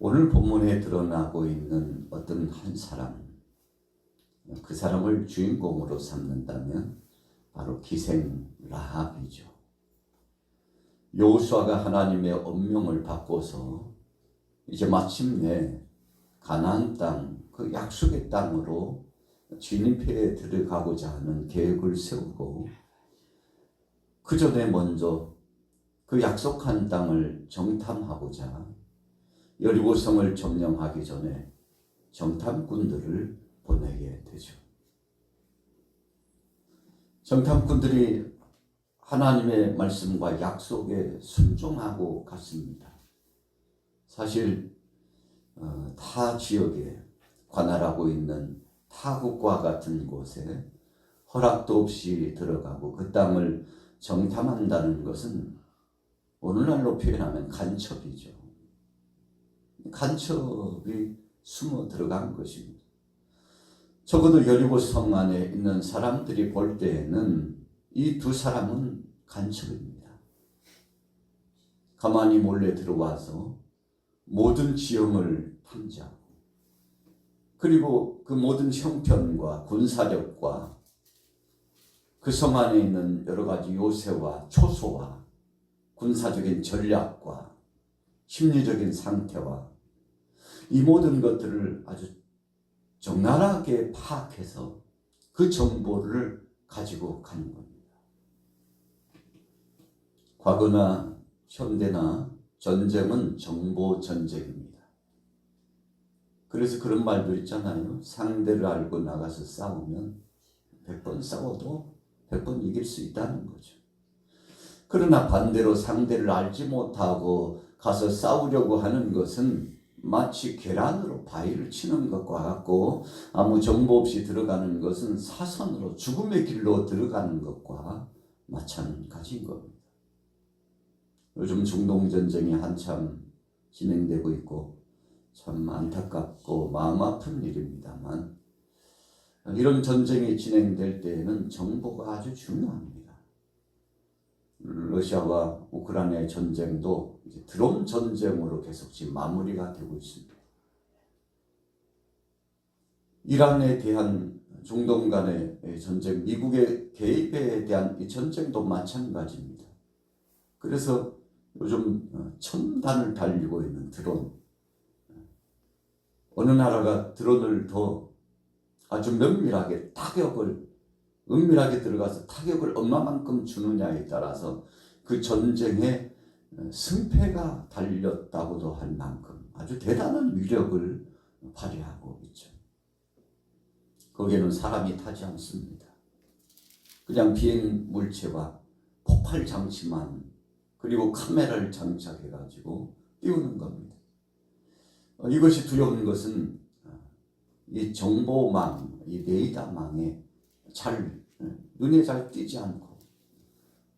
오늘 본문에 드러나고 있는 어떤 한 사람, 그 사람을 주인공으로 삼는다면 바로 기생 라합이죠. 여호수아가 하나님의 엄명을 받고서 이제 마침내 가나안 땅, 그 약속의 땅으로 진입해 들어가고자 하는 계획을 세우고, 그 전에 먼저 그 약속한 땅을 정탐하고자 여리고성을 점령하기 전에 정탐꾼들을 보내게 되죠. 정탐꾼들이 하나님의 말씀과 약속에 순종하고 갔습니다. 사실 타 지역에 관할하고 있는 타국과 같은 곳에 허락도 없이 들어가고 그 땅을 정탐한다는 것은 오늘날로 표현하면 간첩이죠. 간첩이 숨어 들어간 것입니다. 적어도 여리고성 안에 있는 사람들이 볼 때에는 이 두 사람은 간첩입니다. 가만히 몰래 들어와서 모든 지형을 탐지하고, 그리고 그 모든 형편과 군사력과 그 성 안에 있는 여러 가지 요새와 초소와 군사적인 전략과 심리적인 상태와 이 모든 것들을 아주 적나라하게 파악해서 그 정보를 가지고 가는 겁니다. 과거나 현대나 전쟁은 정보 전쟁입니다. 그래서 그런 말도 있잖아요. 상대를 알고 나가서 싸우면 100번 싸워도 100번 이길 수 있다는 거죠. 그러나 반대로 상대를 알지 못하고 가서 싸우려고 하는 것은 마치 계란으로 바위를 치는 것과 같고, 아무 정보 없이 들어가는 것은 사선으로 죽음의 길로 들어가는 것과 마찬가지인 겁니다. 요즘 중동전쟁이 한참 진행되고 있고 참 안타깝고 마음 아픈 일입니다만, 이런 전쟁이 진행될 때에는 정보가 아주 중요합니다. 러시아와 우크라이나의 전쟁도 이제 드론 전쟁으로 계속 지금 마무리가 되고 있습니다. 이란에 대한 중동 간의 전쟁, 미국의 개입에 대한 이 전쟁도 마찬가지입니다. 그래서 요즘 첨단을 달리고 있는 드론, 어느 나라가 드론을 더 아주 면밀하게 은밀하게 들어가서 타격을 얼마만큼 주느냐에 따라서 그 전쟁의 승패가 달렸다고도 할 만큼 아주 대단한 위력을 발휘하고 있죠. 거기에는 사람이 타지 않습니다. 그냥 비행 물체와 폭발 장치만, 그리고 카메라를 장착해가지고 띄우는 겁니다. 이것이 두려운 것은 이 정보망, 이 레이더망에 눈에 잘 띄지 않고,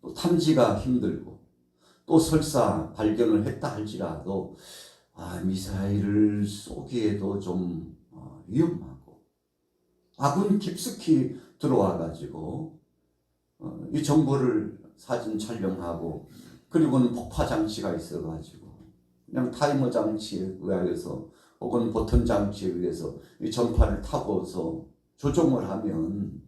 또 탐지가 힘들고, 또 설사 발견을 했다 할지라도 미사일을 쏘기에도 좀 위험하고, 아군 깊숙이 들어와 가지고 이 정보를 사진 촬영하고, 그리고는 폭파 장치가 있어 가지고 그냥 타이머 장치에 의해서 혹은 버튼 장치에 의해서 이 전파를 타고서 조종을 하면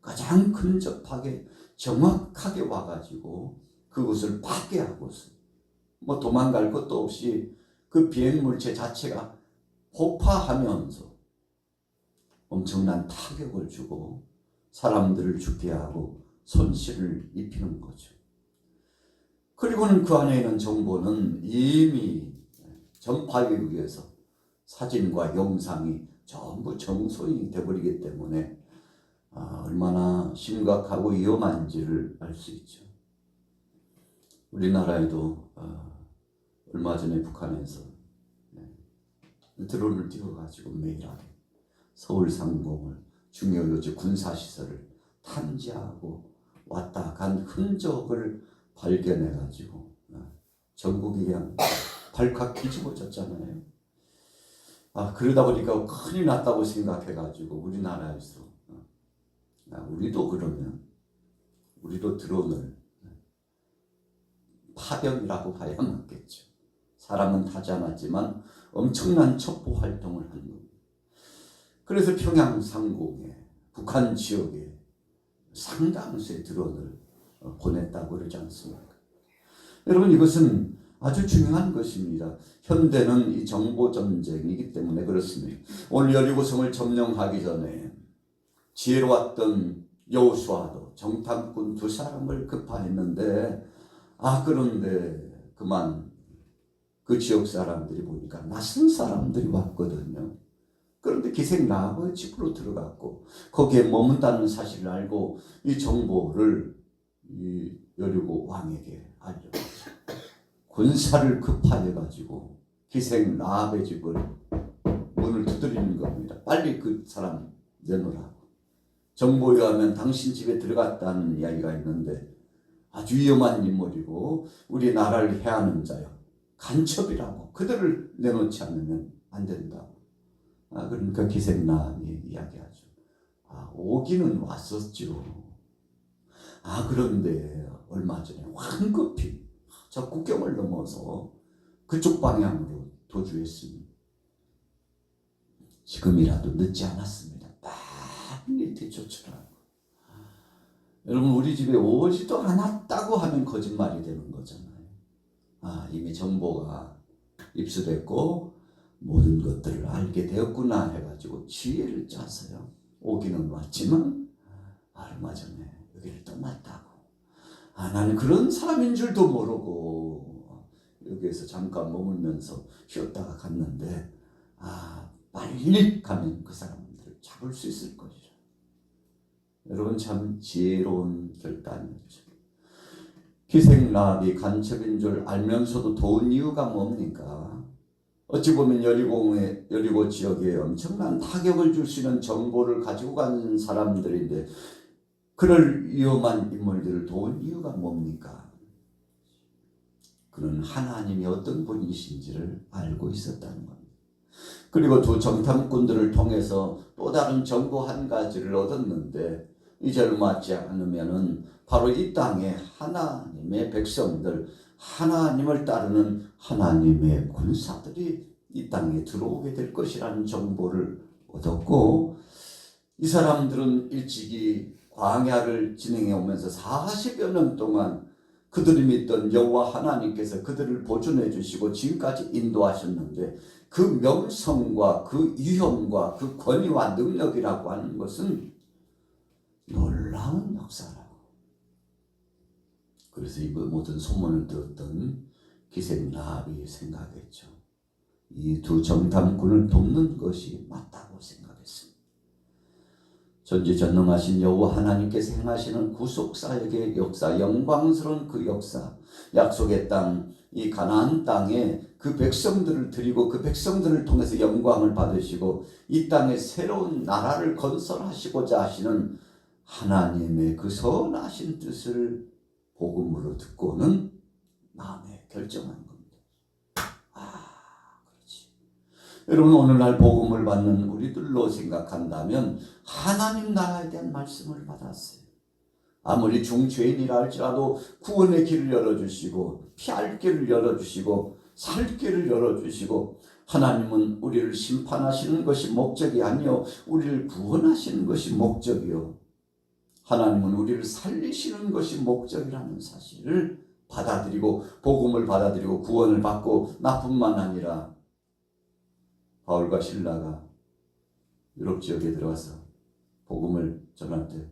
가장 근접하게 정확하게 와가지고 그것을 파괴하고서 도망갈 것도 없이 그 비행물체 자체가 폭파하면서 엄청난 타격을 주고 사람들을 죽게 하고 손실을 입히는 거죠. 그리고는 그 안에 있는 정보는 이미 전파에 의해서 사진과 영상이 전부 정손이 되어버리기 때문에 얼마나 심각하고 위험한지를 알 수 있죠. 우리나라에도 얼마 전에 북한에서 드론을 띄워가지고 매일하게 서울 상공을, 중요 요지 군사시설을 탐지하고 왔다 간 흔적을 발견해가지고 전국이 그냥 발칵 뒤집어졌잖아요. 그러다 보니까 큰일 났다고 생각해가지고 우리나라에서 우리도 그러면 우리도 드론을 파병이라고 봐야 맞겠죠. 사람은 타지 않았지만 엄청난 첩보 활동을 한 겁니다. 그래서 평양 상공에 북한 지역에 상당수의 드론을 보냈다고 그러지 않습니까? 여러분, 이것은 아주 중요한 것입니다. 현대는 이 정보전쟁이기 때문에 그렇습니다. 오늘 여리고성을 점령하기 전에 지혜로웠던 여호수아도 정탐꾼 두 사람을 급파했는데, 그런데 그만 그 지역 사람들이 보니까 낯선 사람들이 왔거든요. 그런데 기생 라합의 집으로 들어갔고 거기에 머문다는 사실을 알고 이 정보를 이 여리고 왕에게 알려줬죠. 군사를 급파해가지고 기생 라합의 집을 문을 두드리는 겁니다. 빨리 그 사람 내놓으라고. 정보에 의하면 당신 집에 들어갔다는 이야기가 있는데 아주 위험한 인물이고 우리 나라를 해하는 자요, 간첩이라고. 그들을 내놓지 않으면 안 된다고. 그러니까 기생 라합이 이야기하죠. 오기는 왔었죠. 그런데 얼마 전에 황급히 저 국경을 넘어서 그쪽 방향으로 도주했습니다. 지금이라도 늦지 않았습니다. 빨리 뒤쫓으라고. 여러분, 우리 집에 오지도 않았다고 하면 거짓말이 되는 거잖아요. 이미 정보가 입수됐고 모든 것들을 알게 되었구나 해가지고 지혜를 짜서요. 오기는 왔지만 얼마 전에 여기를 떠났다고. 나는 그런 사람인 줄도 모르고 여기에서 잠깐 머물면서 쉬었다가 갔는데 빨리 가면 그 사람들을 잡을 수 있을 것이라. 여러분, 참 지혜로운 결단이었죠. 기생 라합이 간첩인 줄 알면서도 도운 이유가 뭡니까? 어찌 보면 여리고 지역에 엄청난 타격을 줄 수 있는 정보를 가지고 간 사람들인데 그럴 위험한 인물들을 도운 이유가 뭡니까? 그는 하나님이 어떤 분이신지를 알고 있었다는 겁니다. 그리고 두 정탐꾼들을 통해서 또 다른 정보 한 가지를 얻었는데 이제 얼마 있지 않으면은 바로 이 땅에 하나님의 백성들, 하나님을 따르는 하나님의 군사들이 이 땅에 들어오게 될 것이라는 정보를 얻었고, 이 사람들은 일찍이 광야를 진행해 오면서 40여 년 동안 그들이 믿던 여호와 하나님께서 그들을 보존해 주시고 지금까지 인도하셨는데 그 명성과 그 위엄과 그 권위와 능력이라고 하는 것은 놀라운 역사라고. 그래서 이 모든 소문을 들었던 기생 라합이 생각했죠. 이 두 정탐꾼을 돕는 것이 맞다고 생각했습니다. 전지전능하신 여호와 하나님께서 행하시는 구속사역의 역사, 영광스러운 그 역사, 약속의 땅, 이 가나안 땅에 그 백성들을 드리고 그 백성들을 통해서 영광을 받으시고 이 땅에 새로운 나라를 건설하시고자 하시는 하나님의 그 선하신 뜻을 복음으로 듣고는 마음에 결정한 겁니다. 그렇지. 여러분, 오늘날 복음을 받는 우리들로 생각한다면 하나님 나라에 대한 말씀을 받았어요. 아무리 중죄인이라 할지라도 구원의 길을 열어주시고 피할 길을 열어주시고 살 길을 열어주시고, 하나님은 우리를 심판하시는 것이 목적이 아니요 우리를 구원하시는 것이 목적이요 하나님은 우리를 살리시는 것이 목적이라는 사실을 받아들이고 복음을 받아들이고 구원을 받고, 나뿐만 아니라 바울과 실라가 유럽 지역에 들어가서 복음을 전할 때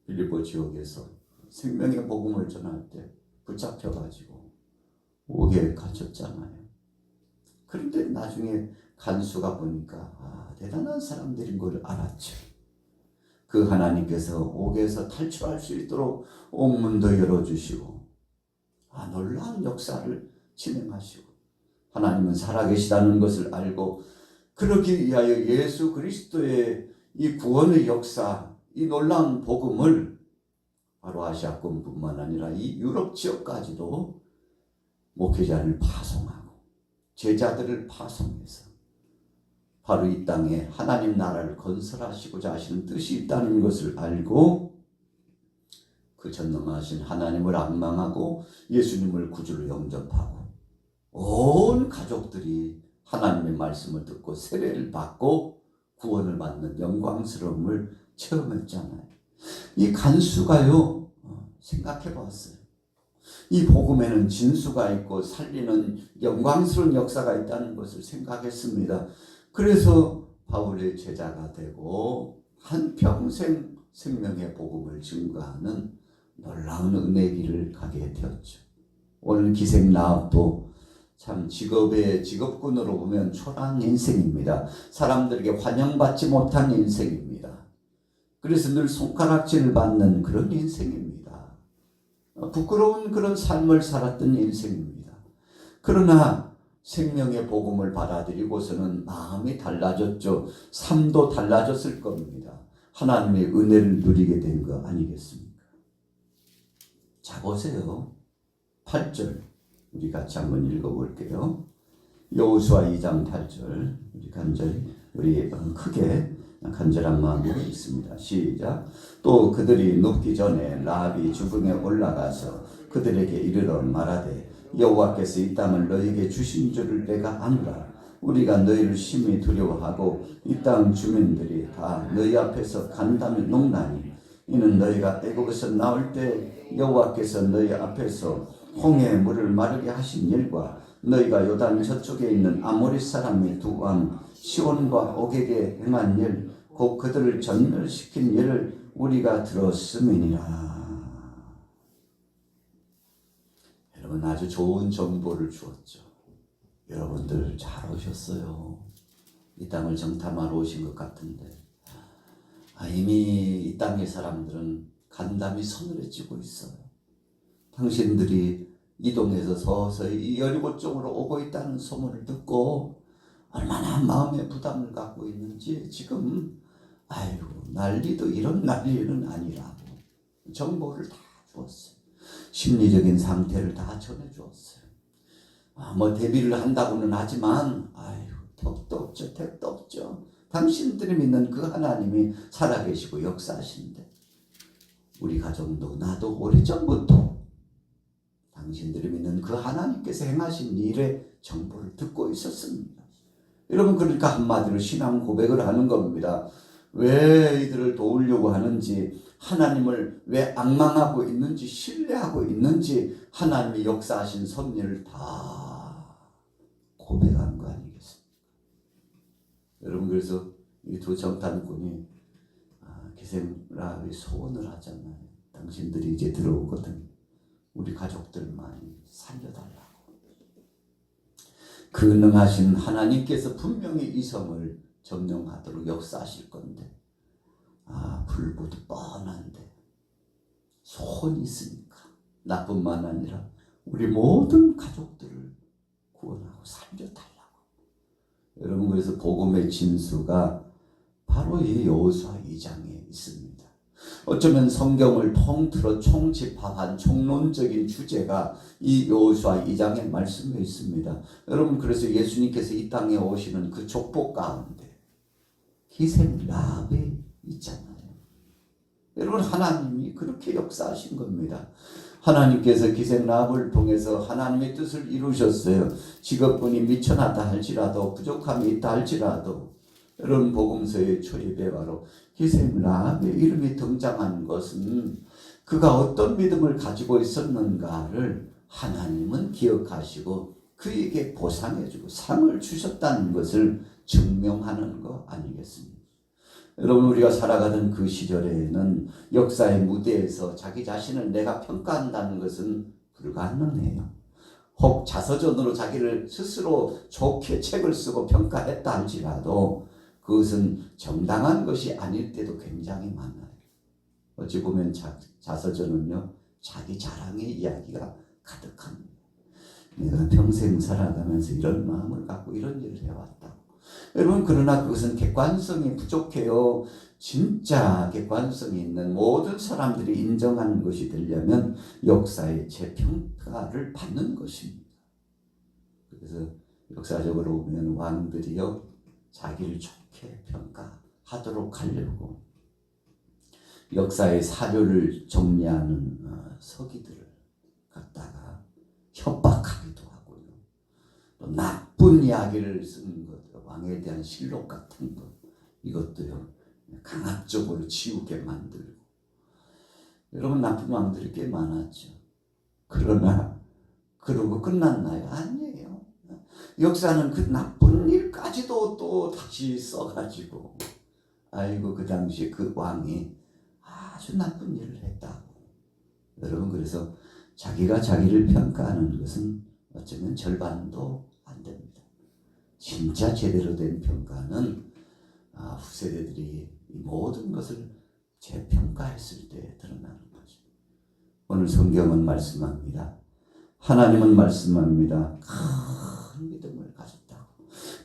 빌립보 지역에서 생명의 복음을 전할 때 붙잡혀가지고 옥에 갇혔잖아요. 그런데 나중에 간수가 보니까 대단한 사람들인 걸 알았죠. 그 하나님께서 옥에서 탈출할 수 있도록 옥문도 열어주시고 놀라운 역사를 진행하시고, 하나님은 살아계시다는 것을 알고 그러기 위하여 예수 그리스도의 이 구원의 역사, 이 놀라운 복음을 바로 아시아권뿐만 아니라 이 유럽 지역까지도 목회자를 파송하고 제자들을 파송해서 바로 이 땅에 하나님 나라를 건설하시고자 하시는 뜻이 있다는 것을 알고 그 전능하신 하나님을 앙망하고 예수님을 구주로 영접하고 온 가족들이 하나님의 말씀을 듣고 세례를 받고 구원을 받는 영광스러움을 체험했잖아요. 이 간수가요, 생각해 봤어요. 이 복음에는 진수가 있고 살리는 영광스러운 역사가 있다는 것을 생각했습니다. 그래서 바울의 제자가 되고 한평생 생명의 복음을 증거하는 놀라운 은혜의 길을 가게 되었죠. 오늘 기생나합도 참 직업군으로 보면 초라한 인생입니다. 사람들에게 환영받지 못한 인생입니다. 그래서 늘 손가락질을 받는 그런 인생입니다. 부끄러운 그런 삶을 살았던 인생입니다. 그러나 생명의 복음을 받아들이고서는 마음이 달라졌죠. 삶도 달라졌을 겁니다. 하나님의 은혜를 누리게 된 거 아니겠습니까? 자, 보세요. 8절 우리 같이 한번 읽어볼게요. 여호수아 2장 8절 우리 크게 간절한 마음으로 읽습니다. 시작. 또 그들이 눕기 전에 라합이 주궁에 올라가서 그들에게 이르러 말하되 여호와께서 이 땅을 너희에게 주신 줄을 내가 아노라. 우리가 너희를 심히 두려워하고 이 땅 주민들이 다 너희 앞에서 간담이 녹나니 이는 너희가 애굽에서 나올 때 여호와께서 너희 앞에서 홍해의 물을 마르게 하신 일과 너희가 요단 저쪽에 있는 아모리 사람의 두 왕 시온과 옥에게 행한 일 곧 그들을 전멸시킨 일을 우리가 들었음이니라. 여러분, 아주 좋은 정보를 주었죠. 여러분들 잘 오셨어요. 이 땅을 정탐하러 오신 것 같은데 이미 이 땅의 사람들은 간담이 서늘해지고 있어요. 당신들이 이동해서 서서히 이 여리고 쪽으로 오고 있다는 소문을 듣고 얼마나 마음의 부담을 갖고 있는지 지금 난리도 이런 난리는 아니라고 정보를 다 주었어요. 심리적인 상태를 다 전해주었어요. 뭐 대비를 한다고는 하지만 턱도 없죠, 택도 없죠. 당신들이 믿는 그 하나님이 살아계시고 역사하시는데 우리 가정도 나도 오래전부터 당신들이 믿는 그 하나님께서 행하신 일의 정보를 듣고 있었습니다. 여러분, 그러니까 한마디로 신앙 고백을 하는 겁니다. 왜 이들을 도우려고 하는지, 하나님을 왜 앙망하고 있는지, 신뢰하고 있는지 하나님이 역사하신 섭리를 다 고백한 거 아니겠습니까? 여러분, 그래서 이 두 정탐꾼이 기생라합이 소원을 하잖아요. 당신들이 이제 들어오거든. 우리 가족들 많이 살려달라고. 근능하신 하나님께서 분명히 이 성을 점령하도록 역사하실 건데 불보듯 뻔한데 소원이 있으니까 나뿐만 아니라 우리 모든 가족들을 구원하고 살려달라고. 여러분, 그래서 복음의 진수가 바로 이 여호수아 2장에 있습니다. 어쩌면 성경을 통틀어 총집합한 총론적인 주제가 이 여호수아 2장의 말씀에 있습니다. 여러분, 그래서 예수님께서 이 땅에 오시는 그 족보 가운데 기생라합이 있잖아요. 여러분, 하나님이 그렇게 역사하신 겁니다. 하나님께서 기생라합을 통해서 하나님의 뜻을 이루셨어요. 직업군이 미천하다 할지라도 부족함이 있다 할지라도 여러분, 복음서의 초입에 바로 기생라합의 이름이 등장한 것은 그가 어떤 믿음을 가지고 있었는가를 하나님은 기억하시고 그에게 보상해주고 상을 주셨다는 것을 증명하는 거 아니겠습니까? 여러분, 우리가 살아가던 그 시절에는 역사의 무대에서 자기 자신을 내가 평가한다는 것은 불가능해요. 혹 자서전으로 자기를 스스로 좋게 책을 쓰고 평가했다 할지라도 그것은 정당한 것이 아닐 때도 굉장히 많아요. 어찌 보면 자서전은요, 자기 자랑의 이야기가 가득합니다. 내가 평생 살아가면서 이런 마음을 갖고 이런 일을 해왔다고. 여러분, 그러나 그것은 객관성이 부족해요. 진짜 객관성이 있는 모든 사람들이 인정하는 것이 되려면 역사의 재평가를 받는 것입니다. 그래서 역사적으로 보면 왕들이요, 자기를 좋게 평가하도록 하려고 역사의 사료를 정리하는 서기들을 갖다가 협박하기도 하고요. 또 나쁜 이야기를 쓰는 것, 왕에 대한 실록 같은 것, 이것도요 강압적으로 치우게 만들고. 여러분, 나쁜 왕들이 꽤 많았죠. 그러나 그러고 끝났나요? 아니에요. 역사는 그 나쁜 일까지도 또 다시 써가지고, 아이고 그 당시에 그 왕이 아주 나쁜 일을 했다고. 여러분, 그래서 자기가 자기를 평가하는 것은 어쩌면 절반도 안 됩니다. 진짜 제대로 된 평가는 후세대들이 이 모든 것을 재평가했을 때 드러나는 거죠. 오늘 성경은 말씀합니다. 하나님은 말씀합니다. 큰 믿음을 가졌다고.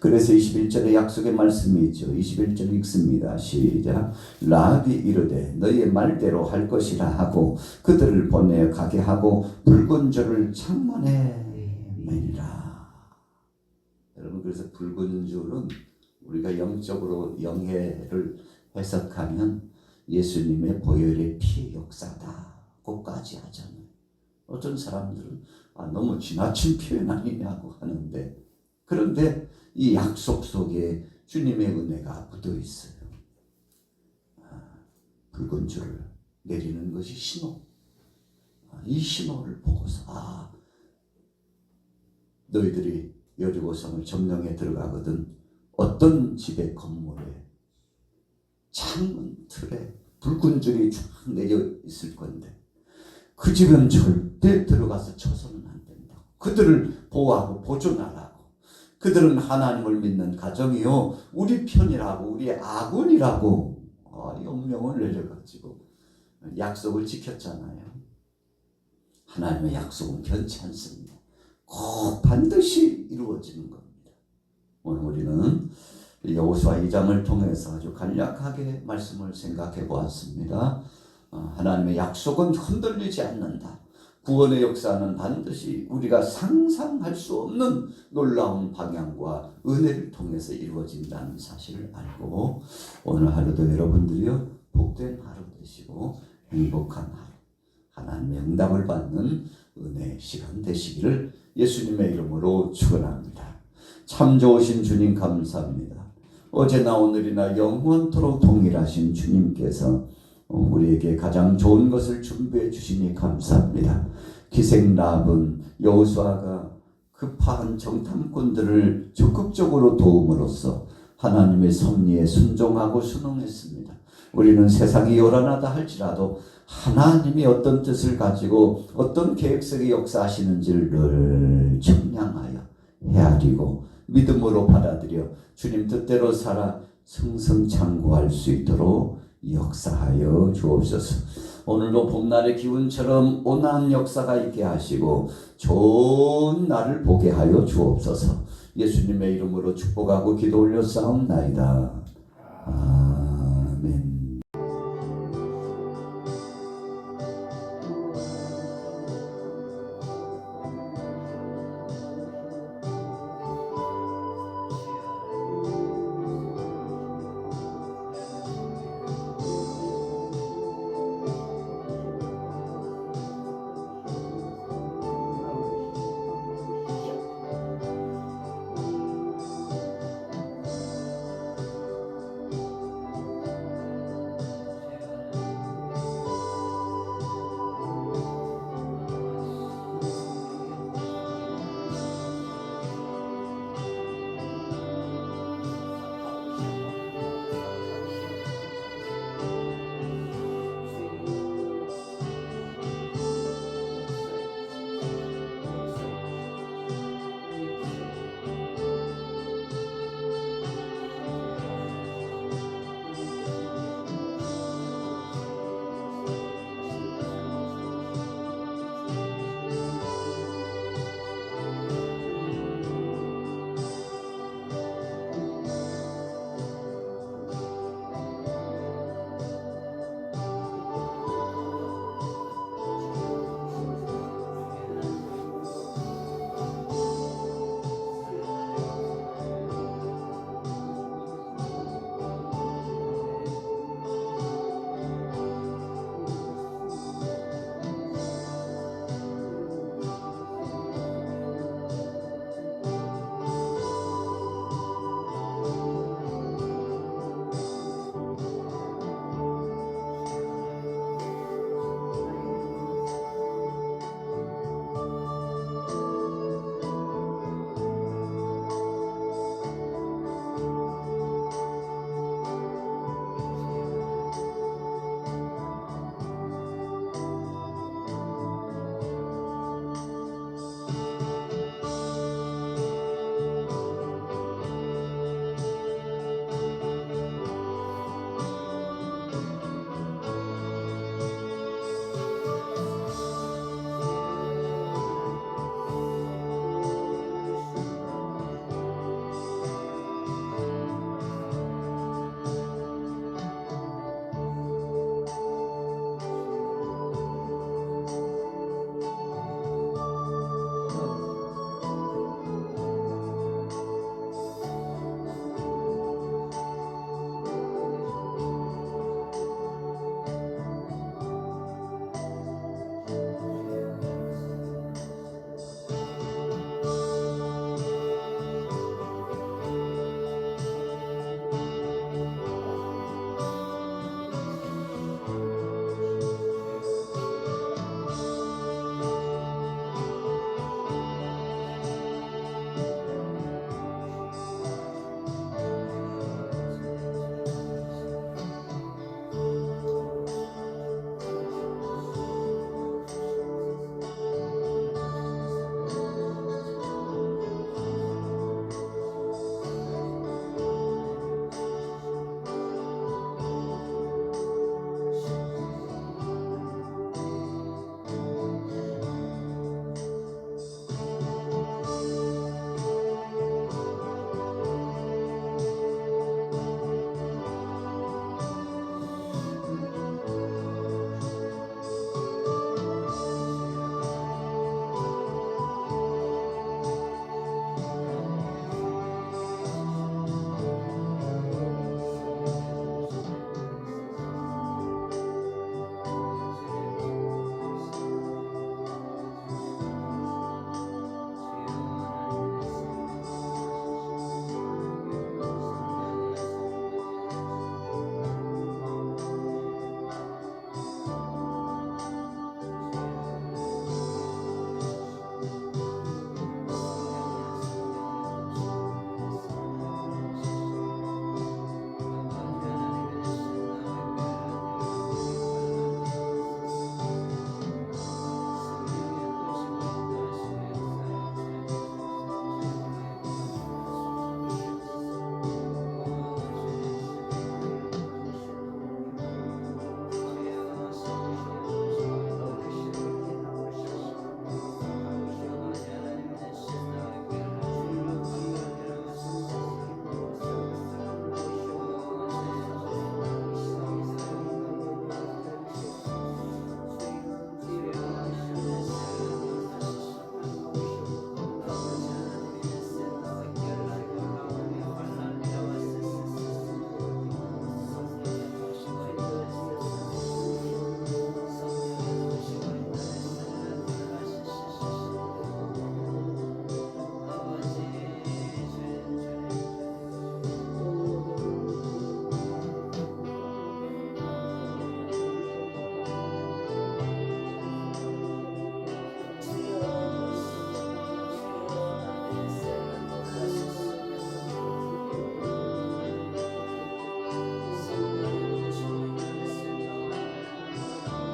그래서 21절에 약속의 말씀이 있죠. 21절 읽습니다. 시작. 라합이 이르되 너희의 말대로 할 것이라 하고 그들을 보내 가게 하고 붉은 줄을 창문에 매니라. 여러분, 그래서 붉은 줄은 우리가 영적으로 영해를 해석하면 예수님의 보혈의 피의 역사다고까지 하잖아요. 어떤 사람들은 너무 지나친 표현 아니냐고 하는데, 그런데 이 약속 속에 주님의 은혜가 묻어 있어요. 붉은 줄을 내리는 것이 신호. 이 신호를 보고서 너희들이 여리고성을 점령해 들어가거든 어떤 집의 건물에 창문 틀에 붉은 줄이 쫙 내려 있을 건데 그 집은 절대 들어가서 쳐서는 안 된다. 그들을 보호하고 보존하라고. 그들은 하나님을 믿는 가정이요 우리 편이라고, 우리의 아군이라고 명령을 내려가지고 약속을 지켰잖아요. 하나님의 약속은 변치 않습니다. 꼭 반드시 이루어지는 겁니다. 오늘 우리는 여호수아 2장을 통해서 아주 간략하게 말씀을 생각해 보았습니다. 하나님의 약속은 흔들리지 않는다. 구원의 역사는 반드시 우리가 상상할 수 없는 놀라운 방향과 은혜를 통해서 이루어진다는 사실을 알고, 오늘 하루도 여러분들이요 복된 하루 되시고 행복한 하루, 하나님의 응답을 받는 은혜의 시간 되시기를 예수님의 이름으로 축원합니다. 참 좋으신 주님 감사합니다. 어제나 오늘이나 영원토록 동일하신 주님께서 우리에게 가장 좋은 것을 준비해 주시니 감사합니다. 기생 라합은 여호수아가 급한 정탐꾼들을 적극적으로 도움으로써 하나님의 섭리에 순종하고 순응했습니다. 우리는 세상이 요란하다 할지라도 하나님이 어떤 뜻을 가지고 어떤 계획 속에 역사하시는지를 늘 청량하여 헤아리고 믿음으로 받아들여 주님 뜻대로 살아 승승장구할 수 있도록 역사하여 주옵소서. 오늘도 봄날의 기운처럼 온화한 역사가 있게 하시고 좋은 날을 보게 하여 주옵소서. 예수님의 이름으로 축복하고 기도 올려 싸움나이다.